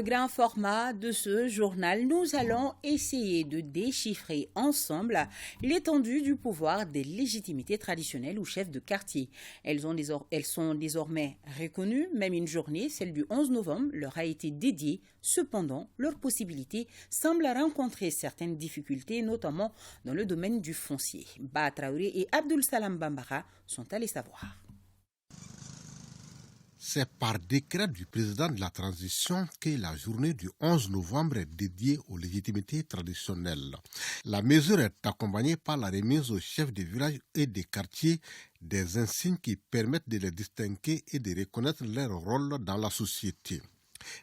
grand format de ce journal, nous allons essayer de déchiffrer ensemble l'étendue du pouvoir des légitimités traditionnelles ou chefs de quartier. Elles sont désormais reconnues, même une journée, celle du 11 novembre, leur a été dédiée. Cependant, leurs possibilités semblent rencontrer certaines difficultés, notamment dans le domaine du foncier. Ba Traoré et Abdul Salam Bambara sont allés savoir. C'est par décret du président de la transition que la journée du 11 novembre est dédiée aux légitimités traditionnelles. La mesure est accompagnée par la remise aux chefs de village et des quartiers des insignes qui permettent de les distinguer et de reconnaître leur rôle dans la société.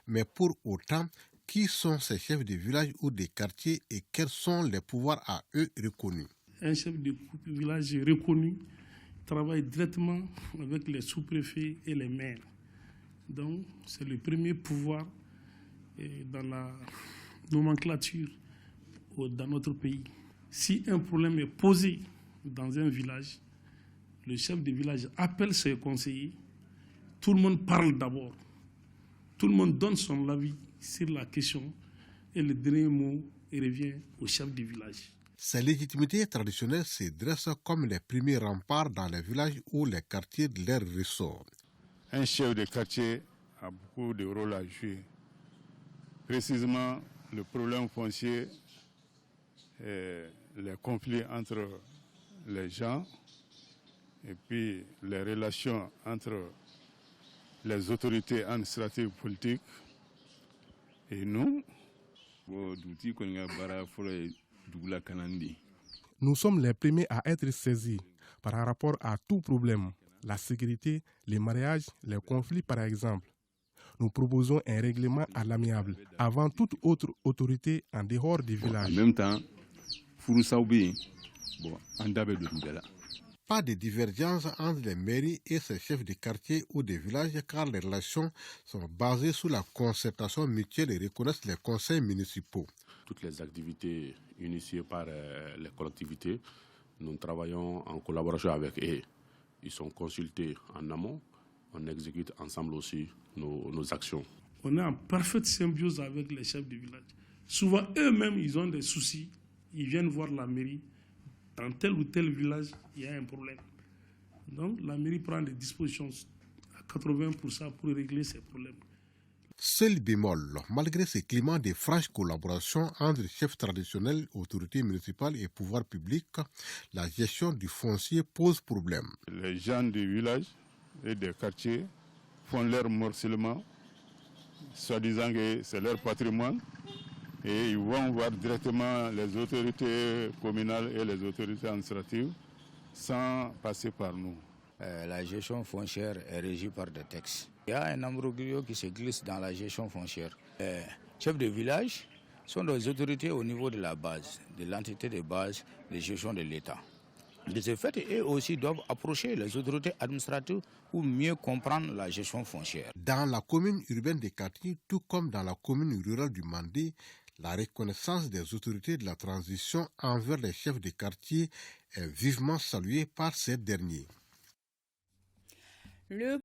Mais pour autant, qui sont ces chefs de village ou des quartiers et quels sont les pouvoirs à eux reconnus? Un chef de village reconnu travaille directement avec les sous-préfets et les maires. Donc, c'est le premier pouvoir dans la nomenclature dans notre pays. Si un problème est posé dans un village, le chef de village appelle ses conseillers, tout le monde parle d'abord, tout le monde donne son avis sur la question et le dernier mot revient au chef de village. Ces légitimités traditionnelles se dressent comme les premiers remparts dans les villages ou les quartiers de leur ressort. Un chef de quartier a beaucoup de rôles à jouer. Précisément, le problème foncier, les conflits entre les gens et puis les relations entre les autorités administratives politiques et nous. Nous sommes les premiers à être saisis par rapport à tout problème, la sécurité, les mariages, les conflits par exemple. Nous proposons un règlement à l'amiable avant toute autre autorité en dehors du village. En même temps, Pas de divergence entre les mairies et ces chefs de quartier ou de village car les relations sont basées sur la concertation mutuelle et reconnaissent les conseils municipaux. Toutes les activités initiées par les collectivités, nous travaillons en collaboration avec eux. Ils sont consultés en amont, on exécute ensemble aussi nos actions. On est en parfaite symbiose avec les chefs de village. Souvent, eux-mêmes, ils ont des soucis. Ils viennent voir la mairie. Dans tel ou tel village, il y a un problème. Donc, la mairie prend des dispositions à 80% pour régler ces problèmes. Seul bémol, malgré ce climat de franche collaboration entre chefs traditionnels, autorités municipales et pouvoirs publics, la gestion du foncier pose problème. Les gens du village et des quartiers font leur morcellement, soi-disant que c'est leur patrimoine, et ils vont voir directement les autorités communales et les autorités administratives sans passer par nous. La gestion foncière est régie par des textes. Il y a un imbroglio qui se glisse dans la gestion foncière. Les chefs de village sont des autorités au niveau de la base, de l'entité de base de gestion de l'État. De ce fait, eux aussi doivent approcher les autorités administratives pour mieux comprendre la gestion foncière. Dans la commune urbaine de Kati, tout comme dans la commune rurale du Mandé, la reconnaissance des autorités de la transition envers les chefs de quartier est vivement saluée par ces derniers. Le